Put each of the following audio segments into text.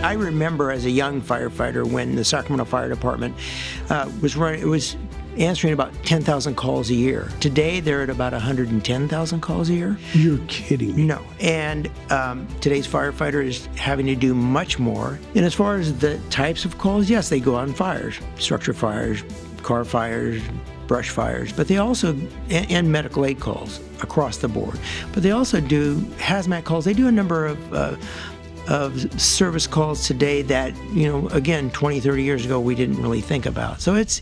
I remember as a young firefighter when the Sacramento Fire Department was answering about 10,000 calls a year. Today, they're at about 110,000 calls a year. You're kidding me. No. And today's firefighter is having to do much more. And as far as the types of calls, yes, they go on fires, structure fires, car fires, brush fires, but they also, and medical aid calls across the board. But they also do hazmat calls. They do a number of service calls today that, again, 20, 30 years ago, we didn't really think about. So it's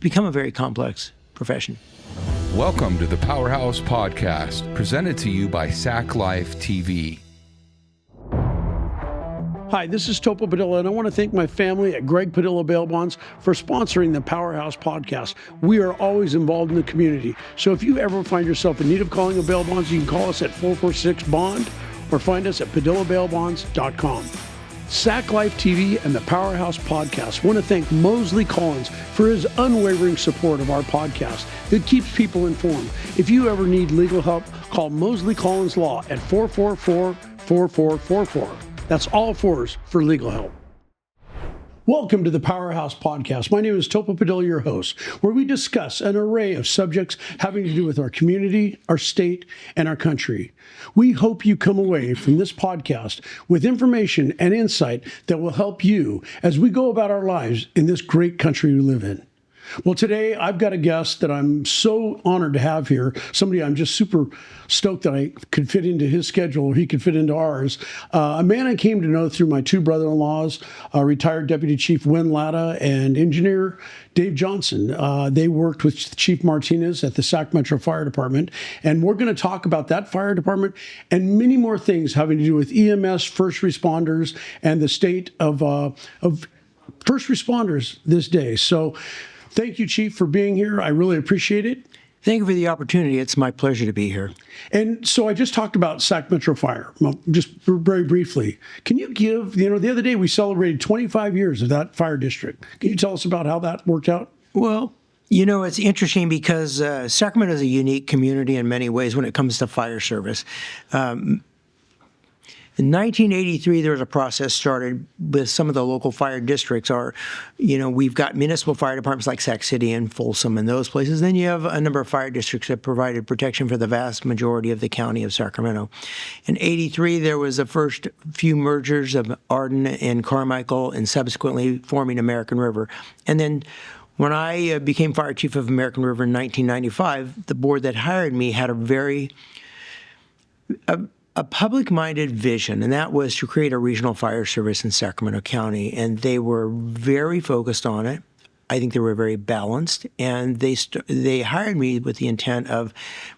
become a very complex profession. Welcome to the Powerhouse Podcast, presented to you by Sac Life TV. Hi, this is Topo Padilla, and I want to thank my family at Greg Padilla Bail Bonds for sponsoring the Powerhouse Podcast. We are always involved in the community, so if you ever find yourself in need of calling a bail bonds, you can call us at 446-BOND or find us at padillabailbonds.com. Sac Life TV and the Powerhouse Podcast want to thank Mosley Collins for his unwavering support of our podcast that keeps people informed. If you ever need legal help, call Mosley Collins Law at 444-4444. That's all fours for legal help. Welcome to the Powerhouse Podcast. My name is Topo Padilla, your host, where we discuss an array of subjects having to do with our community, our state, and our country. We hope you come away from this podcast with information and insight that will help you as we go about our lives in this great country we live in. Well, today I've got a guest that I'm so honored to have here, somebody I'm just super stoked that I could fit into his schedule, or he could fit into ours. A man I came to know through my two brother-in-laws, retired Deputy Chief Win Latta and Engineer Dave Johnson. They worked with Chief Martinez at the Sacramento Fire Department, and we're going to talk about that fire department and many more things having to do with EMS, first responders, and the state of first responders this day. So thank you, Chief, for being here. I really appreciate it. Thank you for the opportunity. It's my pleasure to be here. And so I just talked about Sacramento Fire, just very briefly. Can you give, the other day we celebrated 25 years of that fire district. Can you tell us about how that worked out? Well, it's interesting because Sacramento is a unique community in many ways when it comes to fire service. In 1983, there was a process started with some of the local fire districts. We've got municipal fire departments like Sac City and Folsom and those places. Then you have a number of fire districts that provided protection for the vast majority of the county of Sacramento. In 83, there was the first few mergers of Arden and Carmichael, and subsequently forming American River. And then when I became fire chief of American River in 1995, the board that hired me had a public-minded vision, and that was to create a regional fire service in Sacramento County, and they were very focused on it. I think they were very balanced, and they hired me with the intent of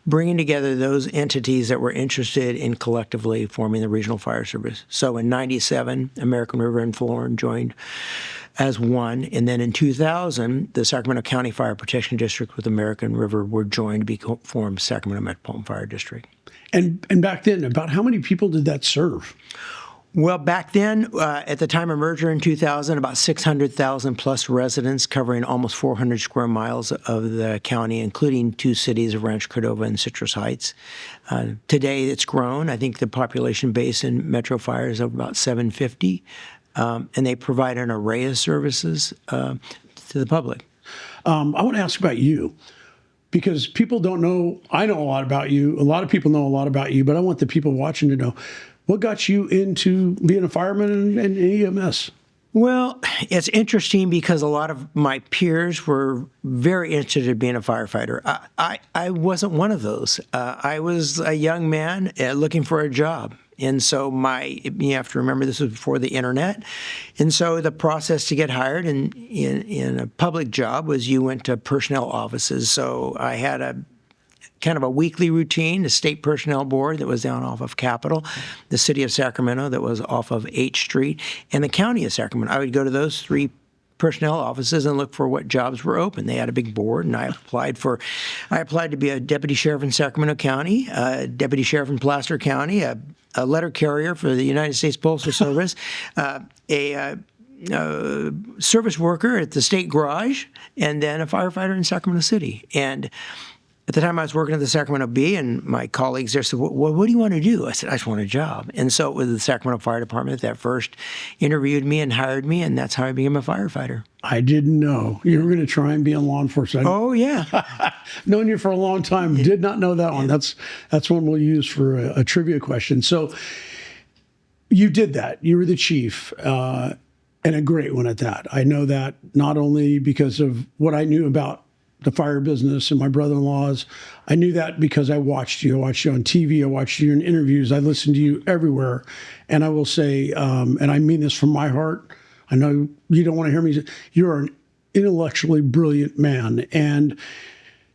bringing together those entities that were interested in collectively forming the regional fire service. So in 97, American River and Florin joined as one, and then in 2000, the Sacramento County Fire Protection District with American River were joined to form Sacramento Metropolitan Fire District. And back then, about how many people did that serve? Well, back then, at the time of merger in 2000, about 600,000 plus residents covering almost 400 square miles of the county, including two cities of Rancho Cordova and Citrus Heights. Today, it's grown. I think the population base in Metro Fire is about 750, and they provide an array of services to the public. I want to ask about you, because people don't know. I know a lot about you. A lot of people know a lot about you, but I want the people watching to know, what got you into being a fireman and EMS? Well, it's interesting because a lot of my peers were very interested in being a firefighter. I wasn't one of those. I was a young man looking for a job. And so you have to remember this was before the internet. And so the process to get hired in a public job was you went to personnel offices. So I had a kind of a weekly routine, the state personnel board that was down off of Capitol, the city of Sacramento that was off of H Street, and the county of Sacramento. I would go to those three personnel offices and look for what jobs were open. They had a big board, and I applied to be a deputy sheriff in Sacramento County, a deputy sheriff in Placer County, a letter carrier for the United States Postal Service, a service worker at the state garage, and then a firefighter in Sacramento City. And At the time, I was working at the Sacramento Bee, and my colleagues there said, what do you want to do? I said, I just want a job. And so it was the Sacramento Fire Department that first interviewed me and hired me, and that's how I became a firefighter. I didn't know you were going to try and be in law enforcement. Oh, yeah. Known you for a long time. Did not know that one. That's one we'll use for a trivia question. So you did that. You were the chief, and a great one at that. I know that not only because of what I knew about the fire business and my brother-in-laws. I knew that because I watched you. I watched you on TV. I watched you in interviews. I listened to you everywhere. And I will say, and I mean this from my heart, I know you don't want to hear me, you're an intellectually brilliant man. And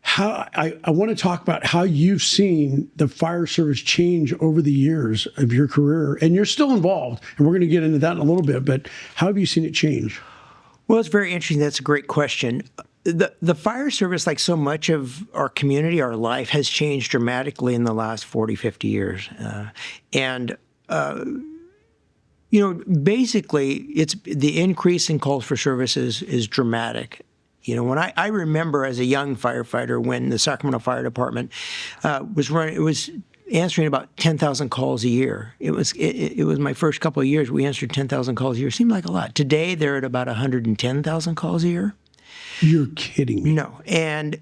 how I want to talk about how you've seen the fire service change over the years of your career. And you're still involved, and we're going to get into that in a little bit, but how have you seen it change? Well, it's very interesting. That's a great question. The fire service, like so much of our community, our life, has changed dramatically in the last 40, 50 years. Basically, it's the increase in calls for services is dramatic. When I remember as a young firefighter when the Sacramento Fire Department was answering about 10,000 calls a year. It was my first couple of years. We answered 10,000 calls a year. It seemed like a lot. Today, they're at about 110,000 calls a year. You're kidding me. No. And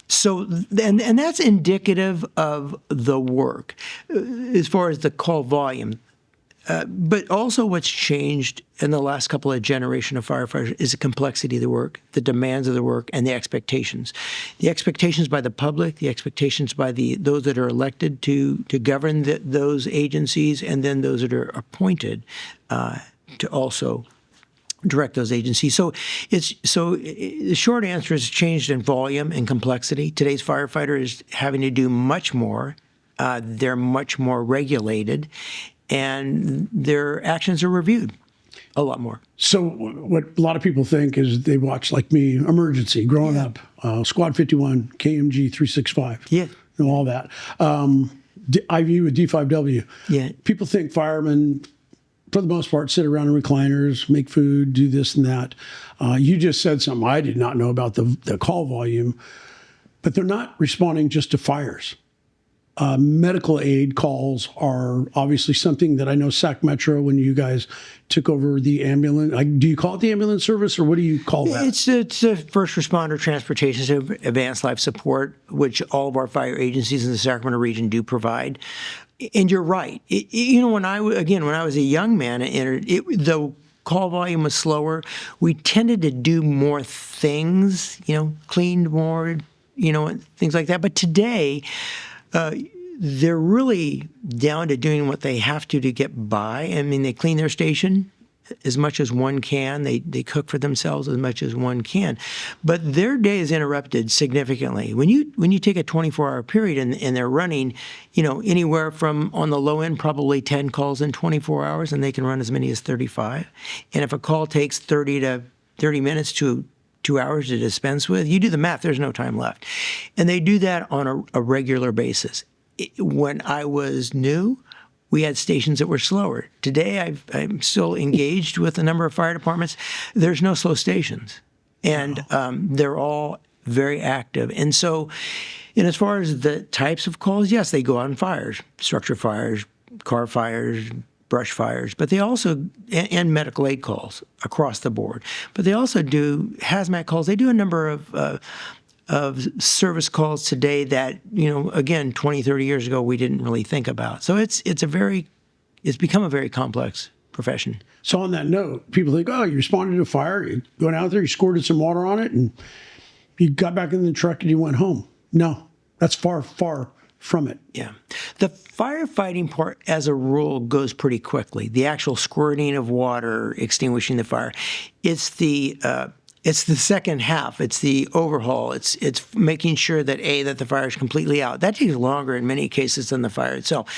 so that's indicative of the work as far as the call volume. But also what's changed in the last couple of generations of firefighters is the complexity of the work, the demands of the work, and the expectations. The expectations by the public, the expectations by those that are elected to govern those agencies, and then those that are appointed to also direct those agencies. So the short answer is changed in volume and complexity. Today's firefighter is having to do much more. They're much more regulated, and their actions are reviewed a lot more. So what a lot of people think is they watch, like me, Emergency, growing up, Squad 51, KMG 365, all that. IV with D5W. Yeah. People think firemen, for the most part, sit around in recliners, make food, do this and that. You just said something I did not know about the call volume, but they're not responding just to fires. Medical aid calls are obviously something that I know Sac Metro, when you guys took over the ambulance, do you call it the ambulance service, or what do you call that? It's a first responder transportation, so advanced life support, which all of our fire agencies in the Sacramento region do provide. And you're right. When I was a young man, the call volume was slower. We tended to do more things, cleaned more, things like that. But today, they're really down to doing what they have to get by. I mean, they clean their station as much as one can. They cook for themselves as much as one can. But their day is interrupted significantly. When you take a 24-hour period and they're running, anywhere from, on the low end, probably 10 calls in 24 hours, and they can run as many as 35. And if a call takes 30 minutes to 2 hours to dispense with, you do the math, there's no time left. And they do that on a regular basis. When I was new, we had stations that were slower. Today, I'm still engaged with a number of fire departments. There's no slow stations. And they're all very active. And so, as far as the types of calls, yes, they go on fires, structure fires, car fires, brush fires, but they also, and medical aid calls across the board. But they also do hazmat calls. They do a number of service calls today that, again, 20, 30 years ago, we didn't really think about. So it's become a very complex profession. So on that note, people think, oh, you responded to a fire, you went out there, you squirted some water on it, and you got back in the truck and you went home. No, that's far, far from it. Yeah. The firefighting part, as a rule, goes pretty quickly. The actual squirting of water, extinguishing the fire, it's the second half. It's the overhaul. It's making sure that the fire is completely out. That takes longer in many cases than the fire itself,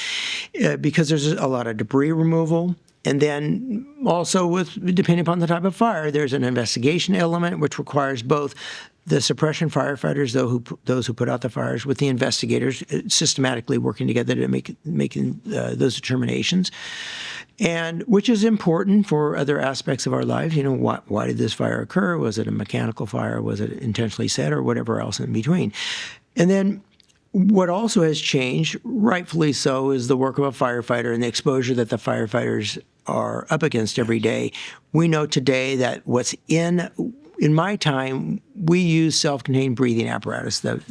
because there's a lot of debris removal. And then also, depending upon the type of fire, there's an investigation element, which requires both the suppression firefighters, those who put out the fires, with the investigators systematically working together to making those determinations, and which is important for other aspects of our lives. Why did this fire occur? Was it a mechanical fire? Was it intentionally set, or whatever else in between? And then what also has changed, rightfully so, is the work of a firefighter and the exposure that the firefighters are up against every day. We know today that what's in my time, we use self-contained breathing apparatus in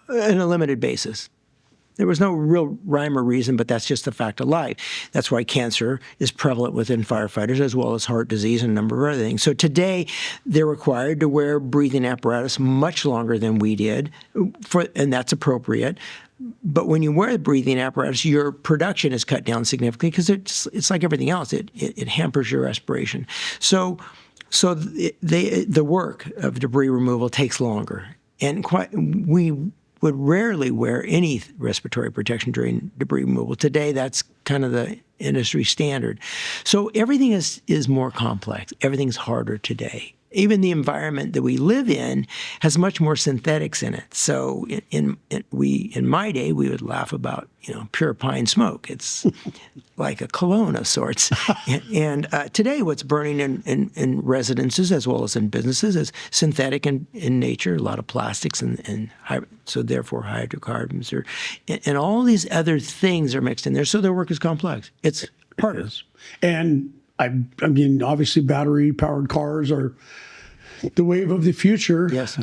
a limited basis. There was no real rhyme or reason, but that's just the fact of life. That's why cancer is prevalent within firefighters, as well as heart disease and a number of other things. So today, they're required to wear breathing apparatus much longer than we did, and that's appropriate. But when you wear the breathing apparatus, your production is cut down significantly because it's like everything else. It hampers your respiration. So the work of debris removal takes longer, and we would rarely wear any respiratory protection during debris removal. Today, that's kind of the industry standard. So everything is more complex. Everything's harder today. Even the environment that we live in has much more synthetics in it. So in my day, we would laugh about pure pine smoke. It's like a cologne of sorts. and today, what's burning in residences as well as in businesses is synthetic in nature. A lot of plastics and so therefore hydrocarbons and all these other things are mixed in there. So their work is complex. It's harder. And I mean, obviously, battery-powered cars are the wave of the future. Yes.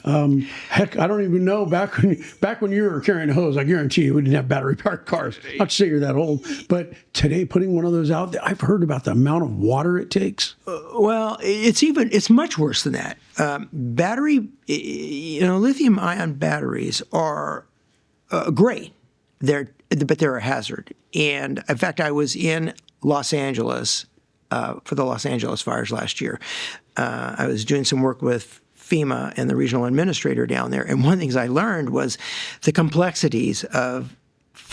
Heck, I don't even know. Back when you were carrying a hose, I guarantee you we didn't have battery-powered cars. Not to say you're that old, but today, putting one of those out there, I've heard about the amount of water it takes. Well, it's much worse than that. Lithium-ion batteries are great. But they're a hazard. And in fact, I was in Los Angeles for the Los Angeles fires last year. I was doing some work with FEMA and the regional administrator down there. And one of the things I learned was the complexities of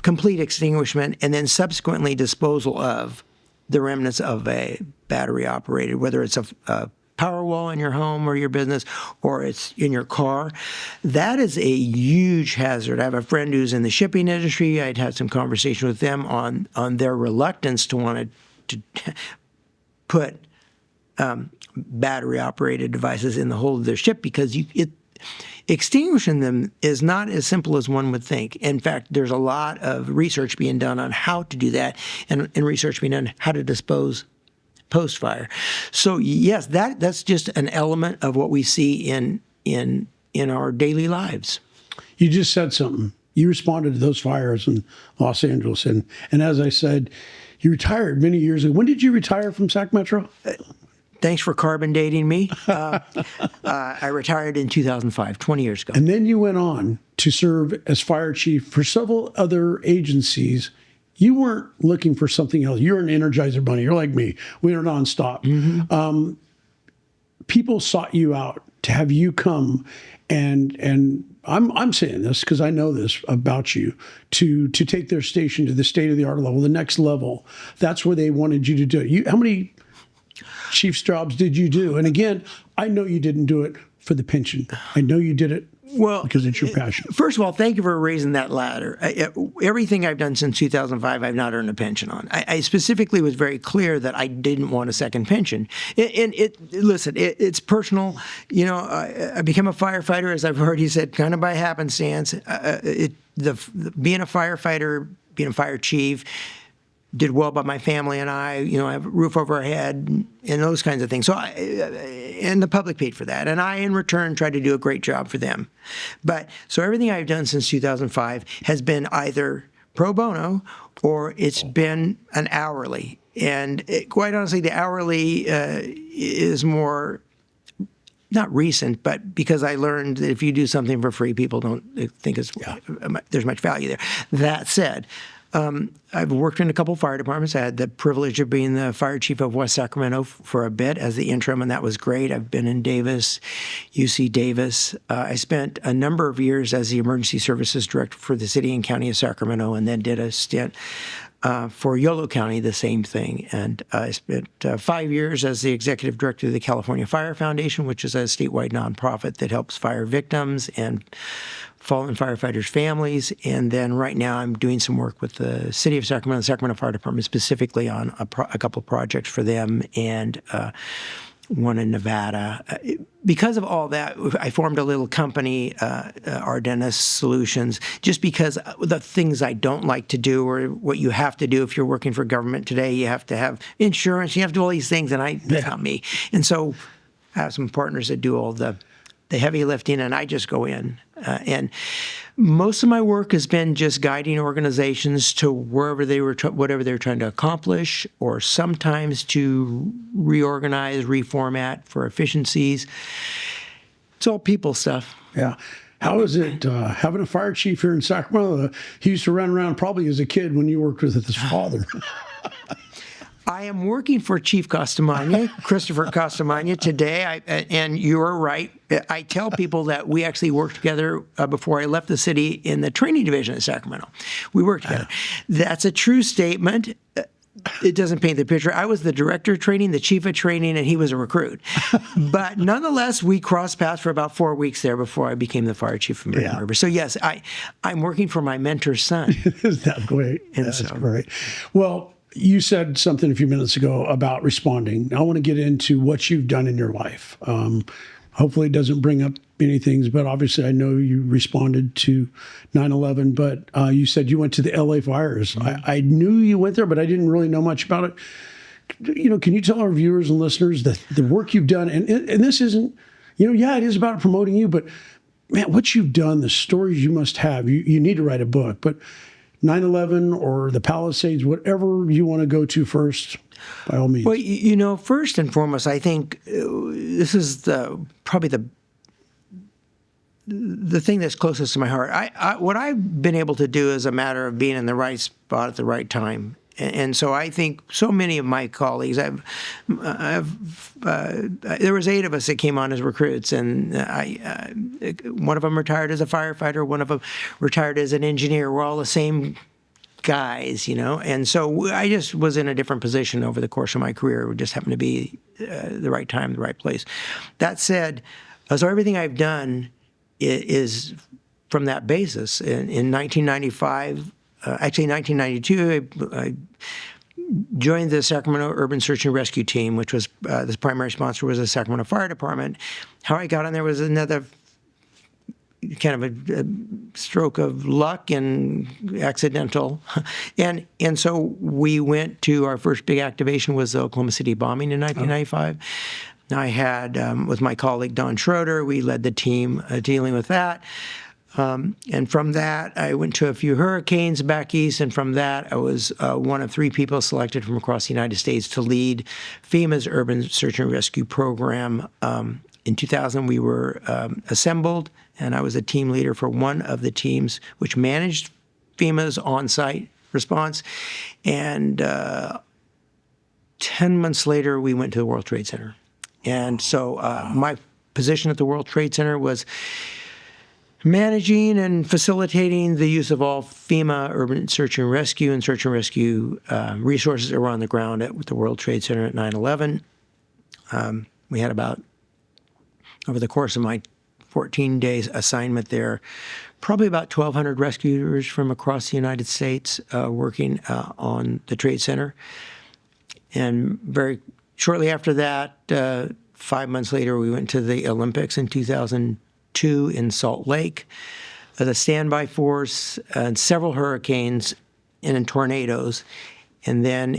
complete extinguishment and then subsequently disposal of the remnants of a battery operated, whether it's a power wall in your home or your business, or it's in your car. That is a huge hazard. I have a friend who's in the shipping industry. I'd had some conversation with them on their reluctance to want to put battery-operated devices in the hold of their ship because extinguishing them is not as simple as one would think. In fact, there's a lot of research being done on how to do that and research being done on how to dispose post-fire. So yes, that's just an element of what we see in our daily lives. You just said something. You responded to those fires in Los Angeles, and as I said, you retired many years ago. When did you retire from Sac Metro? Thanks for carbon dating me. I retired in 2005, 20 years ago. And then you went on to serve as fire chief for several other agencies. You weren't looking for something else. You're an Energizer bunny. You're like me. We are nonstop. Mm-hmm. People sought you out to have you come, and I'm saying this because I know this about you, to take their station to the state-of-the-art level, the next level. That's where they wanted you to do it. How many chief's jobs did you do? And again, I know you didn't do it for the pension. I know you did it because it's your passion. First of all, thank you for raising that ladder. Everything I've done since 2005, I've not earned a pension on. I specifically was very clear that I didn't want a second pension. It's personal. I became a firefighter, as I've already said, kind of by happenstance. Being a firefighter, being a fire chief, did well by my family and I have a roof over our head and those kinds of things. So and the public paid for that. And I, in return, tried to do a great job for them. So everything I've done since 2005 has been either pro bono or it's been an hourly. And quite honestly, the hourly is more not recent, but because I learned that if you do something for free, people don't think there's much value there. That said, I've worked in a couple fire departments. I had the privilege of being the fire chief of West Sacramento for a bit as the interim, and that was great. I've been in Davis, UC Davis. I spent a number of years as the emergency services director for the city and county of Sacramento, and then did a stint for Yolo County, the same thing. And I spent 5 years as the executive director of the California Fire Foundation, which is a statewide nonprofit that helps fire victims and fallen firefighters' families. And then right now I'm doing some work with the city of Sacramento, the Sacramento Fire Department, specifically on a couple of projects for them. And one in Nevada. Because of all that, I formed a little company, Ardennis Solutions, just because the things I don't like to do, or what you have to do if you're working for government today, you have to have insurance, you have to do all these things, and that's not me. And so I have some partners that do all the heavy lifting, and I just go in. And most of my work has been just guiding organizations to wherever they were, whatever they were trying to accomplish, or sometimes to reorganize, reformat for efficiencies. It's all people stuff. Yeah. How is it having a fire chief here in Sacramento? He used to run around probably as a kid when you worked with his father. I am working for Chief Costamagna, Christopher Costamagna, today, and you are right. I tell people that we actually worked together before I left the city in the training division at Sacramento. We worked together. That's a true statement. It doesn't paint the picture. I was the director of training, the chief of training, and he was a recruit. But nonetheless, we crossed paths for about 4 weeks there before I became the fire chief of Marine River. So yes, I'm working for my mentor's son. Isn't that great? That's great. Well, you said something a few minutes ago about responding. I want to get into what you've done in your life. Hopefully it doesn't bring up many things, but obviously I know you responded to 9/11, but you said you went to the LA fires. Mm-hmm. I knew you went there, but I didn't really know much about it. Can you tell our viewers and listeners the work you've done? And this isn't, it is about promoting you, but man, what you've done, the stories you must have, you need to write a book, but 9/11 or the Palisades, whatever you want to go to first, by all means. Well, first and foremost, I think this is probably the thing that's closest to my heart. What I've been able to do is a matter of being in the right spot at the right time. And so I think so many of my colleagues, there was 8 of us that came on as recruits, and one of them retired as a firefighter, one of them retired as an engineer. We're all the same guys, and so I just was in a different position over the course of my career. It just happened to be the right time, the right place. That said, so everything I've done is from that basis. In 1995, actually, in 1992, I joined the Sacramento Urban Search and Rescue Team, which was the primary sponsor was the Sacramento Fire Department. How I got on there was another kind of a stroke of luck and accidental. And so we went to our first big activation was the Oklahoma City bombing in 1995. I had, with my colleague Don Schroeder, we led the team dealing with that. And from that, I went to a few hurricanes back east, and from that, I was one of 3 people selected from across the United States to lead FEMA's Urban Search and Rescue Program. In 2000, we were assembled, and I was a team leader for one of the teams which managed FEMA's on-site response. And 10 months later, we went to the World Trade Center. And so my position at the World Trade Center was managing and facilitating the use of all FEMA urban search and rescue resources that were on the ground at the World Trade Center at 9/11. We had over the course of my 14 days assignment there, probably about 1,200 rescuers from across the United States working on the Trade Center. And very shortly after that, 5 months later, we went to the Olympics in 2002 in Salt Lake, the standby force, and several hurricanes and in tornadoes. And then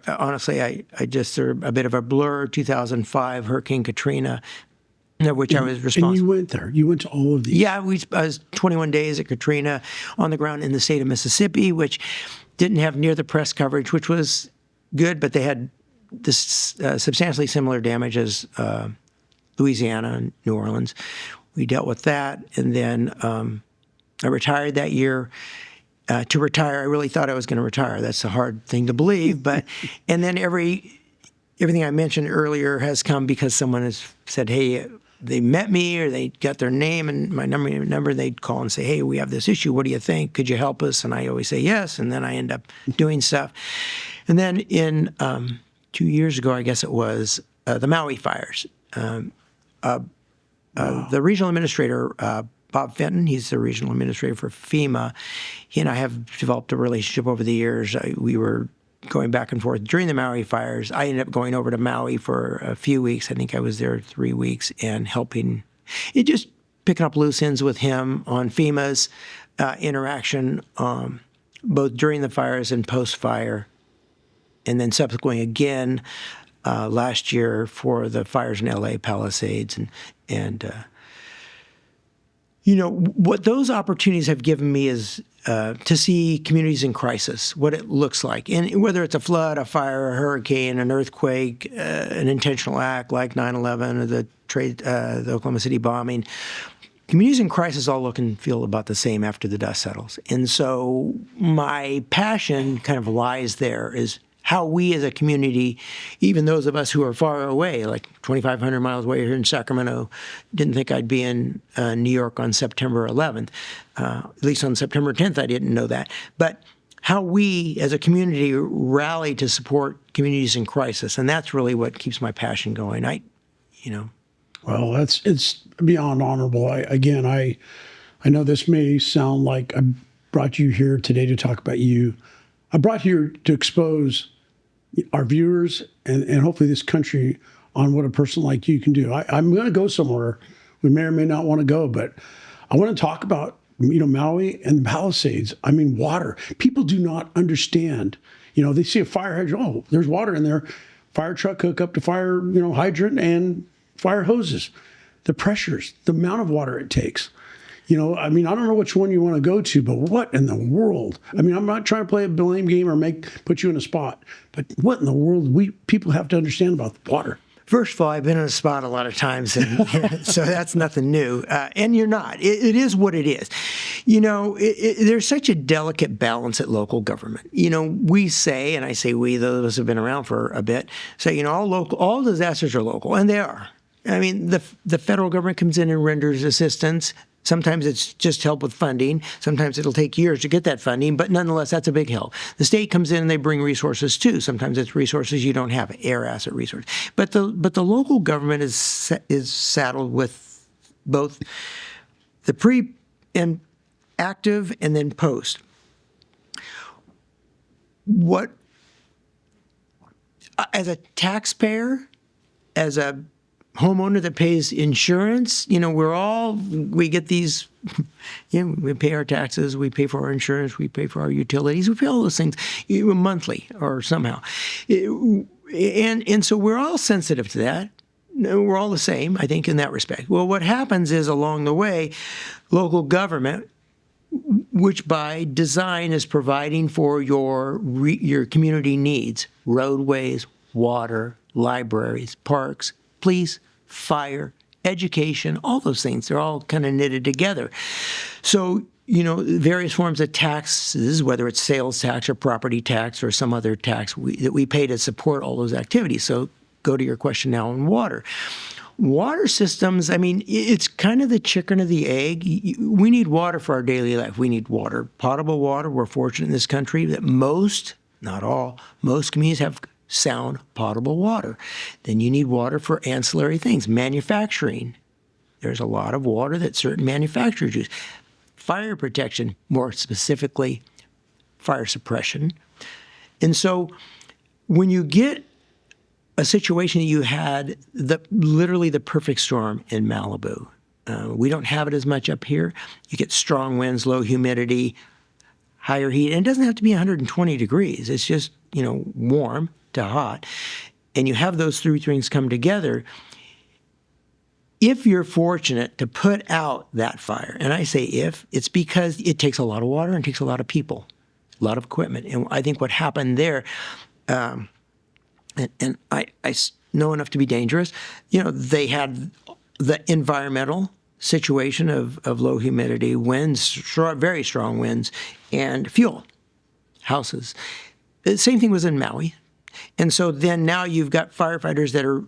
honestly, I just are a bit of a blur, 2005 Hurricane Katrina, which I was responsible. And you went there. You went to all of these. Yeah, I was 21 days at Katrina on the ground in the state of Mississippi, which didn't have near the press coverage, which was good, but they had this substantially similar damage as Louisiana and New Orleans. We dealt with that, and then I retired that year. To retire, I really thought I was going to retire. That's a hard thing to believe, but and then everything I mentioned earlier has come because someone has said, "Hey, they met me, or they got their name and my number. They'd call and say, "Hey, we have this issue. What do you think? Could you help us?" And I always say yes, and then I end up doing stuff. And then in 2 years ago, I guess it was the Maui fires. The regional administrator. Bob Fenton, he's the regional administrator for FEMA. He and I have developed a relationship over the years. We were going back and forth during the Maui fires. I ended up going over to Maui for a few weeks. I think I was there 3 weeks and helping. It just picking up loose ends with him on FEMA's interaction, both during the fires and post-fire, and then subsequently again last year for the fires in LA Palisades. And what those opportunities have given me is to see communities in crisis, what it looks like. And whether it's a flood, a fire, a hurricane, an earthquake, an intentional act like 9/11 or the Oklahoma City bombing, communities in crisis all look and feel about the same after the dust settles. And so my passion kind of lies there, is how we as a community, even those of us who are far away, like 2,500 miles away here in Sacramento, didn't think I'd be in New York on September 11th. At least on September 10th, I didn't know that. But how we as a community rally to support communities in crisis. And that's really what keeps my passion going. Well, it's beyond honorable. I know this may sound like I brought you here today to talk about you. I brought you here to expose our viewers and hopefully this country on what a person like you can do. I'm going to go somewhere we may or may not want to go, but I want to talk about Maui and the Palisades. I mean, water. People do not understand. They see a fire hydrant. Oh, there's water in there. Fire truck hook up to fire hydrant and fire hoses. The pressures, the amount of water it takes. I don't know which one you want to go to, but what in the world? I mean, I'm not trying to play a blame game or put you in a spot, but what in the world people have to understand about the water? First of all, I've been in a spot a lot of times, and so that's nothing new. And you're not. It is what it is. There's such a delicate balance at local government. We say, and I say we, those of us who have been around for a bit, say, all disasters are local, and they are. I mean, the federal government comes in and renders assistance. Sometimes it's just help with funding. Sometimes it'll take years to get that funding, but nonetheless, that's a big help. The state comes in and they bring resources too. Sometimes it's resources you don't have, air asset resource. But the local government is saddled with both the pre and active and then post. What, as a taxpayer, as a homeowner that pays insurance, we get these, we pay our taxes, we pay for our insurance, we pay for our utilities, we pay all those things monthly or somehow. And so we're all sensitive to that. We're all the same, I think, in that respect. Well, what happens is along the way, local government, which by design is providing for your community needs, roadways, water, libraries, parks, police, fire, education, all those things, they're all kind of knitted together. So, various forms of taxes, whether it's sales tax or property tax or some other tax that we pay to support all those activities. So go to your question now on water. Water systems, I mean, it's kind of the chicken or the egg. We need water for our daily life. We need water, potable water. We're fortunate in this country that most, not all, most communities have sound, potable water. Then you need water for ancillary things. Manufacturing. There's a lot of water that certain manufacturers use. Fire protection, more specifically, fire suppression. And so when you get a situation that you had literally the perfect storm in Malibu, we don't have it as much up here. You get strong winds, low humidity, higher heat. And it doesn't have to be 120 degrees. It's just, warm to hot, and you have those three things come together. If you're fortunate to put out that fire, and I say if, it's because it takes a lot of water and takes a lot of people, a lot of equipment. And I think what happened there, and I know enough to be dangerous, they had the environmental situation of low humidity, winds, very strong winds, and fuel, houses. The same thing was in Maui. And so then now you've got firefighters that are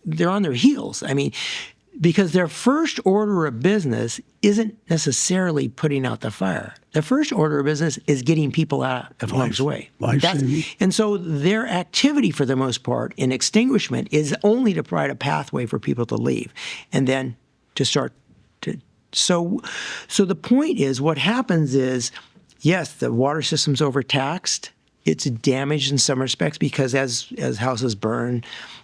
they're on their heels. I mean, because their first order of business isn't necessarily putting out the fire. The first order of business is getting people out of harm's way. And so their activity, for the most part, in extinguishment is only to provide a pathway for people to leave and then to start to. So the point is, what happens is, yes, the water system's overtaxed. it's damaged in some respects because as houses burn,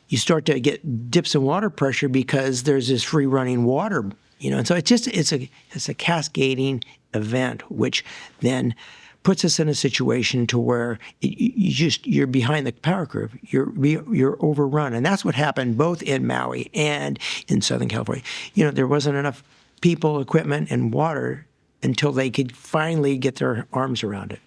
you start to get dips in water pressure because there's this free running water, and so it's a cascading event, which then puts us in a situation to where you're behind the power curve. You're overrun, and that's what happened both in Maui and in Southern California. There wasn't enough people, equipment, and water until they could finally get their arms around it.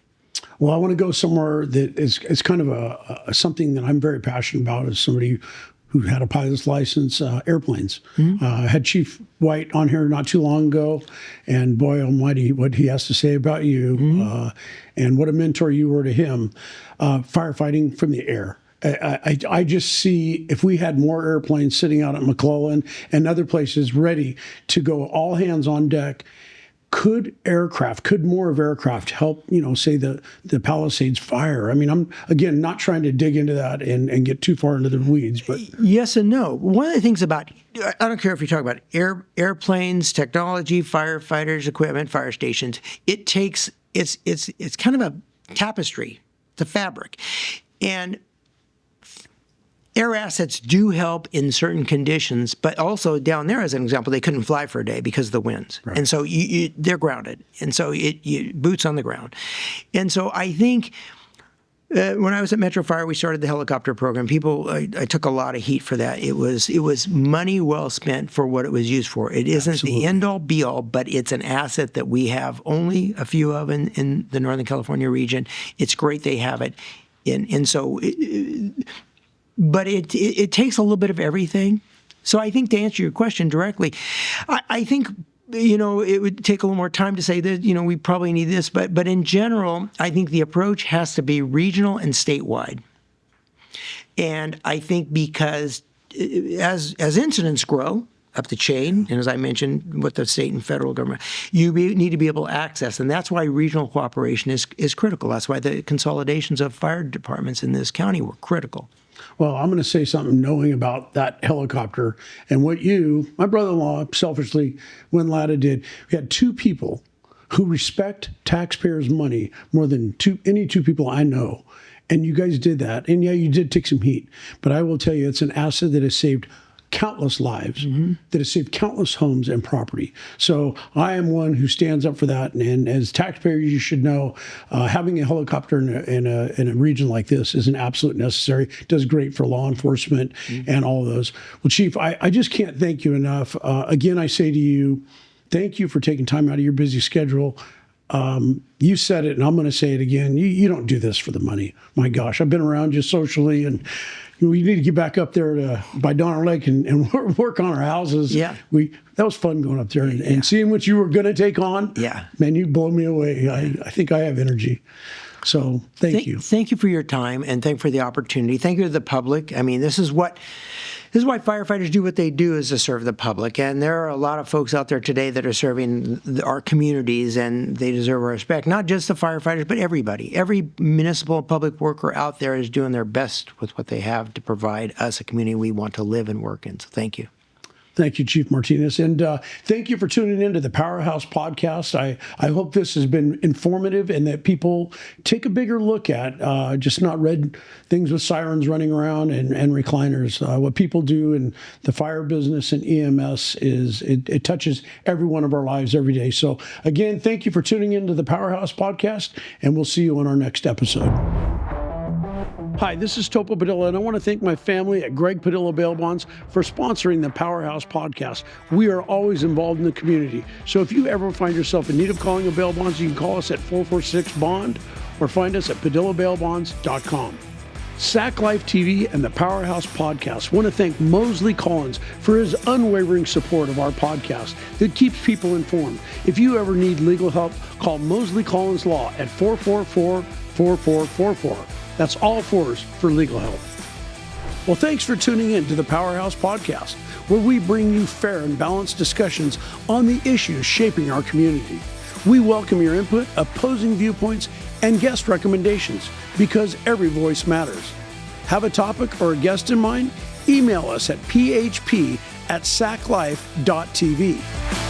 Well, I want to go somewhere that is kind of something that I'm very passionate about as somebody who had a pilot's license, airplanes. I had Chief White on here not too long ago, and boy almighty, what he has to say about you, and what a mentor you were to him, firefighting from the air. I just see if we had more airplanes sitting out at McClellan and other places ready to go all hands on deck, could more of aircraft help, say the Palisades fire? I mean, I'm, again, not trying to dig into that and get too far into the weeds, but. Yes and no. One of the things about, I don't care if you talk about airplanes, technology, firefighters, equipment, fire stations, it's kind of a tapestry, the fabric. And air assets do help in certain conditions, but also down there, as an example, they couldn't fly for a day because of the winds. Right. And so they're grounded. And so boots on the ground. And so I think when I was at Metro Fire, we started the helicopter program. I took a lot of heat for that. It was money well spent for what it was used for. It isn't Absolutely. The end-all, be-all, but it's an asset that we have only a few of in the Northern California region. It's great they have it. And so... But it takes a little bit of everything. So I think to answer your question directly, I think, it would take a little more time to say that, we probably need this. But in general, I think the approach has to be regional and statewide. And I think because as incidents grow up the chain, and as I mentioned with the state and federal government, you need to be able to access. And that's why regional cooperation is critical. That's why the consolidations of fire departments in this county were critical. Well, I'm going to say something knowing about that helicopter and what my brother-in-law, selfishly, when Latta did. We had two people who respect taxpayers' money more than any two people I know. And you guys did that. And yeah, you did take some heat. But I will tell you, it's an asset that has saved countless lives, that has saved countless homes and property. So I am one who stands up for that. And as taxpayers, you should know, having a helicopter in a region like this is an absolute necessary. It does great for law enforcement and all of those. Well, Chief, I just can't thank you enough. Again, I say to you, thank you for taking time out of your busy schedule. You said it, and I'm going to say it again. You don't do this for the money. My gosh, I've been around you socially, and we need to get back up there by Donner Lake and work on our houses. Yeah. That was fun going up there and seeing what you were going to take on. Yeah. Man, you blow me away. I think I have energy. So thank you. Thank you for your time, and thank you for the opportunity. Thank you to the public. I mean, this is why firefighters do what they do, is to serve the public. And there are a lot of folks out there today that are serving our communities, and they deserve our respect. Not just the firefighters, but everybody. Every municipal public worker out there is doing their best with what they have to provide us a community we want to live and work in. So thank you. Thank you, Chief Martinez. And thank you for tuning in to the Powerhouse Podcast. I hope this has been informative and that people take a bigger look at just not red things with sirens running around and recliners. What people do in the fire business and EMS it touches every one of our lives every day. So again, thank you for tuning in to the Powerhouse Podcast, and we'll see you on our next episode. Hi, this is Topo Padilla, and I want to thank my family at Greg Padilla Bail Bonds for sponsoring the Powerhouse Podcast. We are always involved in the community, so if you ever find yourself in need of calling a bail bonds, you can call us at 446-BOND or find us at PadillaBailBonds.com. Sac Life TV and the Powerhouse Podcast want to thank Mosley Collins for his unwavering support of our podcast that keeps people informed. If you ever need legal help, call Mosley Collins Law at 444-4444. That's all fours for legal help. Well, thanks for tuning in to the Powerhouse Podcast, where we bring you fair and balanced discussions on the issues shaping our community. We welcome your input, opposing viewpoints, and guest recommendations, because every voice matters. Have a topic or a guest in mind? Email us at php@saclife.tv.